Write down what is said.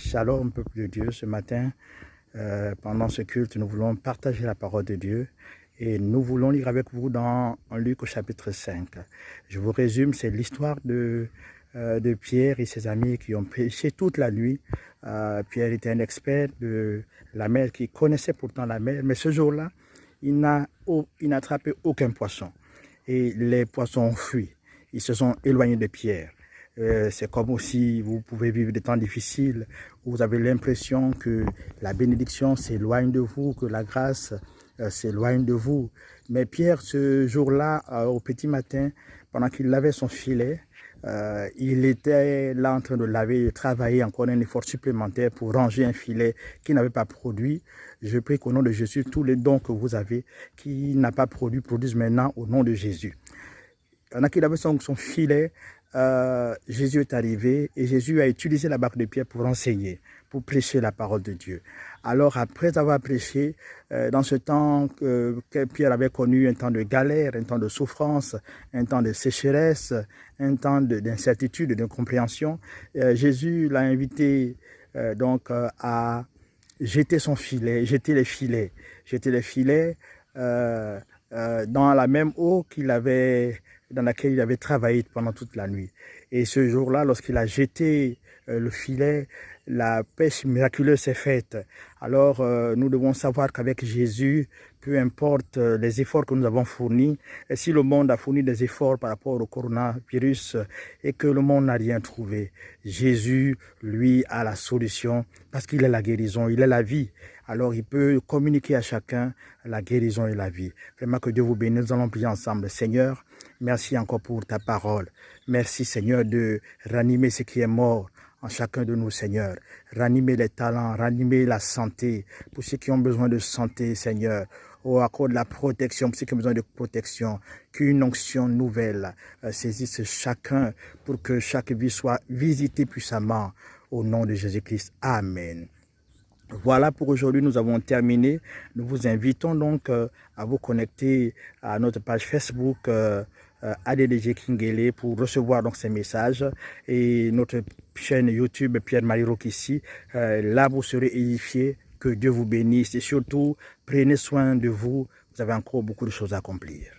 Shalom, peuple de Dieu. Ce matin, pendant ce culte, nous voulons partager la parole de Dieu et nous voulons lire avec vous dans Luc au chapitre 5. Je vous résume, c'est l'histoire de Pierre et ses amis qui ont pêché toute la nuit. Pierre était un expert de la mer qui connaissait pourtant la mer, mais ce jour-là, il n'a attrapé aucun poisson et les poissons ont fui. Ils se sont éloignés de Pierre. C'est comme si vous pouvez vivre des temps difficiles où vous avez l'impression que la bénédiction s'éloigne de vous, que la grâce s'éloigne de vous. Mais Pierre, ce jour-là, au petit matin, pendant qu'il lavait son filet, il était là en train de laver, de travailler encore un effort supplémentaire pour ranger un filet qui n'avait pas produit. Je prie qu'au nom de Jésus, tous les dons que vous avez qui n'ont pas produit, produisent maintenant au nom de Jésus. Pendant qu'il avait son filet, Jésus est arrivé et Jésus a utilisé la barque de Pierre pour enseigner, pour prêcher la parole de Dieu. Alors après avoir prêché, dans ce temps que Pierre avait connu un temps de galère, un temps de souffrance, un temps de sécheresse, un temps d'incertitude, d'incompréhension, Jésus l'a invité à jeter son filet, jeter les filets dans la même eau dans laquelle il avait travaillé pendant toute la nuit. Et ce jour-là, lorsqu'il a jeté le filet, la pêche miraculeuse s'est faite. Alors, nous devons savoir qu'avec Jésus, peu importe les efforts que nous avons fournis, et si le monde a fourni des efforts par rapport au coronavirus et que le monde n'a rien trouvé, Jésus, lui, a la solution parce qu'il est la guérison, il est la vie. Alors, il peut communiquer à chacun la guérison et la vie. Vraiment que Dieu vous bénisse. Nous allons prier ensemble. Seigneur, merci encore pour ta parole. Merci, Seigneur, de ranimer ce qui est mort en chacun de nous, Seigneur. Ranimer les talents, ranimer la santé pour ceux qui ont besoin de santé, Seigneur. Oh, accorde la protection pour ceux qui ont besoin de protection. Qu'une onction nouvelle saisisse chacun pour que chaque vie soit visitée puissamment. Au nom de Jésus-Christ. Amen. Voilà pour aujourd'hui, nous avons terminé. Nous vous invitons donc à vous connecter à notre page Facebook ADDG Kingele pour recevoir donc ces messages et notre chaîne YouTube Pierre-Marie Rokissi. Là, vous serez édifiés. Que Dieu vous bénisse et surtout, prenez soin de vous. Vous avez encore beaucoup de choses à accomplir.